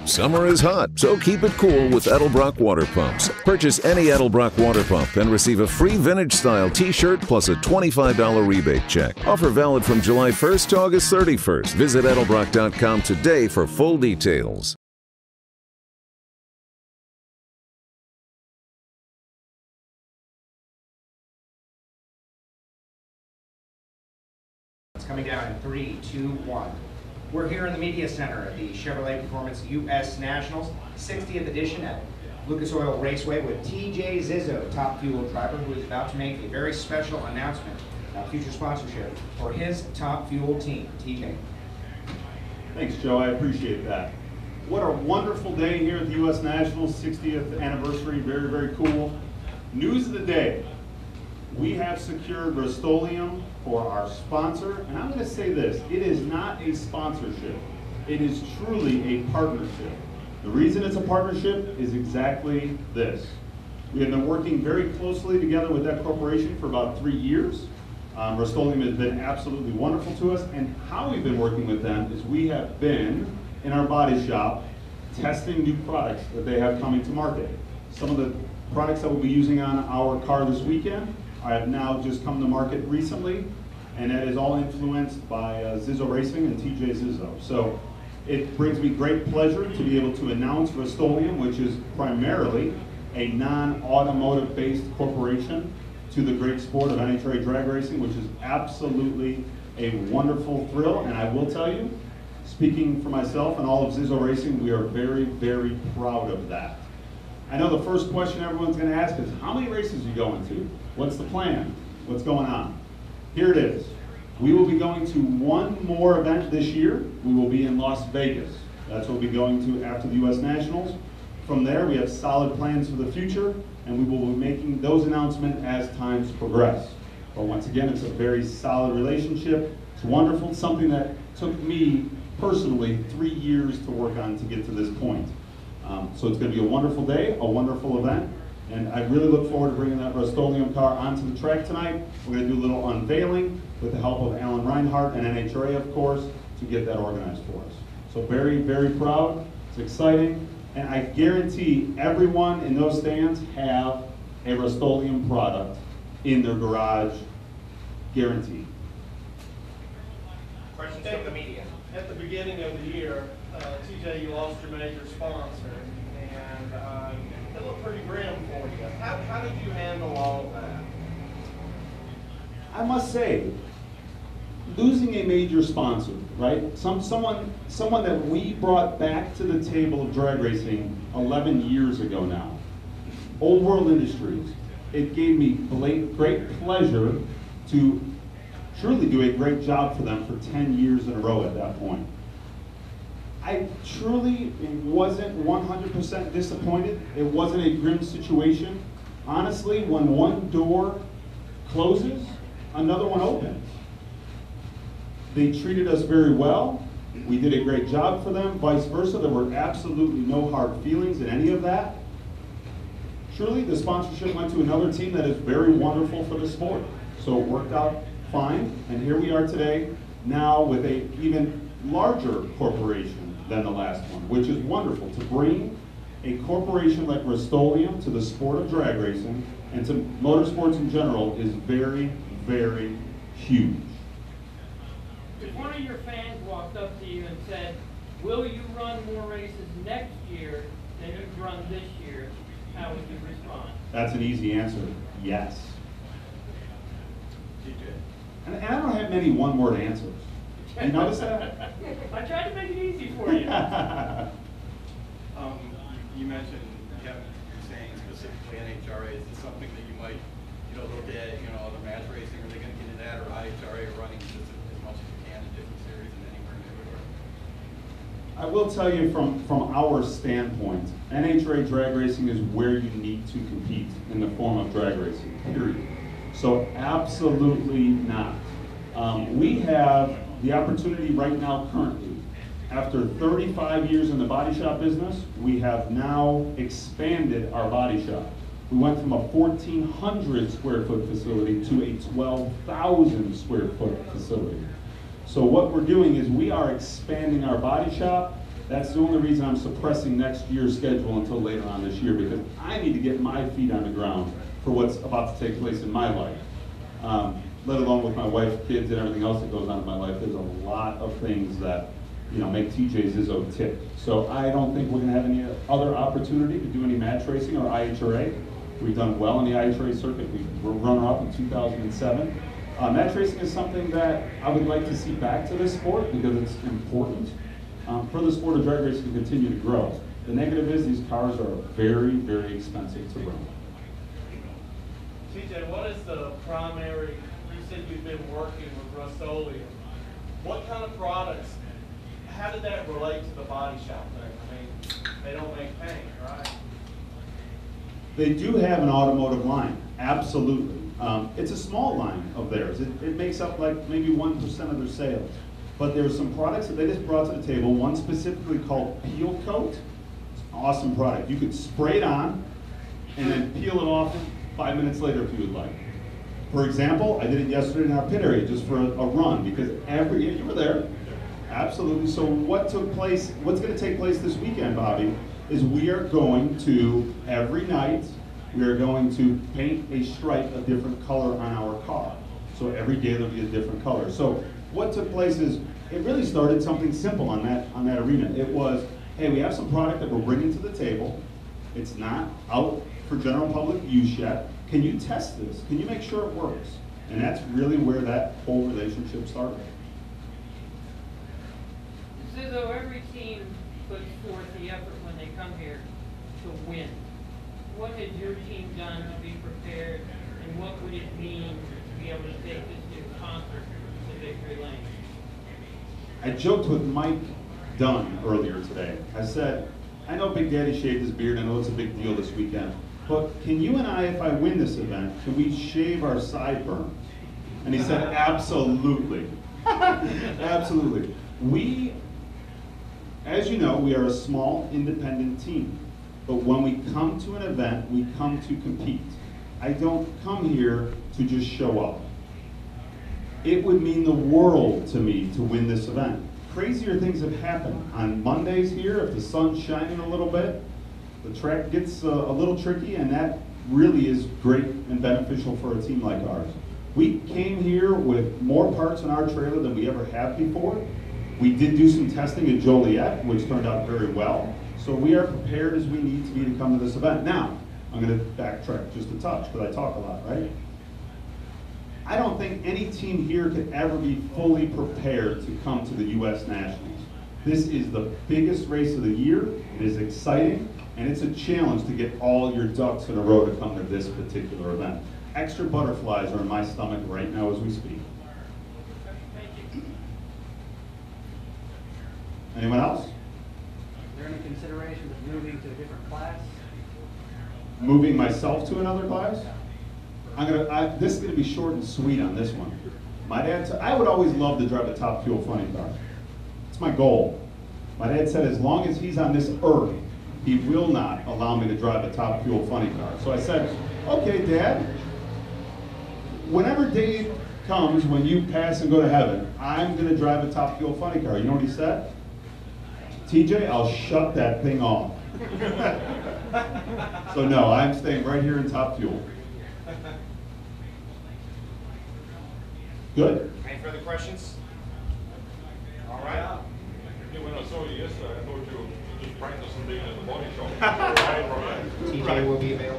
Summer is hot, so keep it cool with Edelbrock water pumps. Purchase any Edelbrock water pump and receive a free vintage-style t-shirt plus a $25 rebate check. Offer valid from July 1st to August 31st. Visit Edelbrock.com today for full details. It's coming down in 3, 2, 1. We're here in the Media Center at the Chevrolet Performance U.S. Nationals 60th edition at Lucas Oil Raceway with TJ Zizzo, top fuel driver, who is about to make a very special announcement about future sponsorship for his top fuel team. TJ. Thanks, Joe. I appreciate that. What a wonderful day here at the U.S. Nationals 60th anniversary. Very, very cool. News of the day. We have secured Rust-Oleum for our sponsor, and I'm going to say this, it is not a sponsorship, it is truly a partnership. The reason it's a partnership is exactly this. We have been working very closely together with that corporation for about 3 years. Rust-Oleum has been absolutely wonderful to us, and how we've been working with them is we have been in our body shop testing new products that they have coming to market. Some of the products that we'll be using on our car this weekend I have now just come to market recently, and that is all influenced by Zizzo Racing and TJ Zizzo. So it brings me great pleasure to be able to announce Rust-Oleum, which is primarily a non-automotive based corporation, to the great sport of NHRA drag racing, which is absolutely a wonderful thrill. And I will tell you, speaking for myself and all of Zizzo Racing, we are very, very proud of that. I know the first question everyone's going to ask is, how many races are you going to? What's the plan? What's going on? Here it is. We will be going to one more event this year. We will be in Las Vegas. That's what we'll be going to after the U.S. Nationals. From there, we have solid plans for the future, and we will be making those announcements as times progress. But once again, it's a very solid relationship. It's wonderful. It's something that took me personally 3 years to work on to get to this point. So it's going to be a wonderful day, a wonderful event, and I really look forward to bringing that Rust-Oleum car onto the track tonight. We're going to do a little unveiling with the help of Alan Reinhardt and NHRA, of course, to get that organized for us. So very, very proud. It's exciting, and I guarantee everyone in those stands have a Rust-Oleum product in their garage, guaranteed. Questions from the media? At the beginning of the year, TJ, you lost your major sponsor, and it looked pretty grim for you. How did you handle all of that? I must say, losing a major sponsor, right? Someone that we brought back to the table of drag racing 11 years ago now. Old World Industries. It gave me great pleasure to truly do a great job for them for 10 years in a row at that point. I truly wasn't 100% disappointed. It wasn't a grim situation. Honestly, when one door closes, another one opens. They treated us very well. We did a great job for them, vice versa. There were absolutely no hard feelings in any of that. Truly, the sponsorship went to another team that is very wonderful for the sport. So it worked out fine, and here we are today, now with an even larger corporation than the last one, which is wonderful. To bring a corporation like Rust-Oleum to the sport of drag racing and to motorsports in general is very, very huge. If one of your fans walked up to you and said, will you run more races next year than you've run this year, how would you respond? That's an easy answer, yes. And I don't have many one-word answers. You notice that? I tried to make it easy for you. You mentioned you're saying specifically NHRA. Is this something that you might, look at, other match racing? Are they going to get into that, or IHRA running just as much as you can in different series and anywhere and everywhere? I will tell you from our standpoint, NHRA drag racing is where you need to compete in the form of drag racing, period. So absolutely not. We have the opportunity right now currently, after 35 years in the body shop business, we have now expanded our body shop. We went from a 1,400 square foot facility to a 12,000 square foot facility. So what we're doing is we are expanding our body shop That's the only reason I'm suppressing next year's schedule until later on this year, because I need to get my feet on the ground for what's about to take place in my life. Let alone with my wife, kids, and everything else that goes on in my life. There's a lot of things that make TJ Zizzo tick. So I don't think we're going to have any other opportunity to do any match racing or IHRA. We've done well in the IHRA circuit. We were runner-up in 2007. Match racing is something that I would like to see back to this sport because it's important for the sport of drag racing to continue to grow. The negative is these cars are very, very expensive to run. TJ, what is the primary, you said you've been working with Rust-Oleum. What kind of products, how did that relate to the body shop thing? I mean, they don't make paint, right? They do have an automotive line, absolutely. It's a small line of theirs. It makes up like maybe 1% of their sales. But there's some products that they just brought to the table, one specifically called Peel Coat. It's an awesome product. You could spray it on and then peel it off 5 minutes later if you would like. For example, I did it yesterday in our pit area just for a run because you were there. Absolutely. So what's going to take place this weekend, Bobby, is we are going to, every night, we are going to paint a stripe a different color on our car. So every day there'll be a different color. So what took place is, it really started something simple on that arena. It was, hey, we have some product that we're bringing to the table. It's not out for general public use yet. Can you test this? Can you make sure it works? And that's really where that whole relationship started. Zizzo, every team puts forth the effort when they come here to win. What has your team done to be prepared, and what would it mean to be able to take this new concert to victory lane? I joked with Mike Dunn earlier today. I said, I know Big Daddy shaved his beard, I know it's a big deal this weekend, but can you and I, if I win this event, can we shave our sideburns? And he said, absolutely. Absolutely. We, as you know, we are a small independent team. But when we come to an event, we come to compete. I don't come here to just show up. It would mean the world to me to win this event. Crazier things have happened. On Mondays here, if the sun's shining a little bit, the track gets a little tricky, and that really is great and beneficial for a team like ours. We came here with more parts in our trailer than we ever have before. We did do some testing at Joliet, which turned out very well. So we are prepared as we need to be to come to this event. Now, I'm going to backtrack just a touch because I talk a lot, right? I don't think any team here could ever be fully prepared to come to the U.S. Nationals. This is the biggest race of the year. It is exciting, and it's a challenge to get all your ducks in a row to come to this particular event. Extra butterflies are in my stomach right now as we speak. Anyone else? Is there any consideration of moving to a different class? Moving myself to another class? This is going to be short and sweet on this one. My dad said, I would always love to drive a top fuel funny car. It's my goal. My dad said as long as he's on this earth, he will not allow me to drive a top fuel funny car. So I said, okay, Dad, whenever day comes when you pass and go to heaven, I'm going to drive a top fuel funny car. You know what he said? TJ, I'll shut that thing off. So no, I'm staying right here in top fuel. Good. Any further questions? All right. Yeah, when I saw you yesterday, I thought you were just practicing being at the body shop. TJ will be available.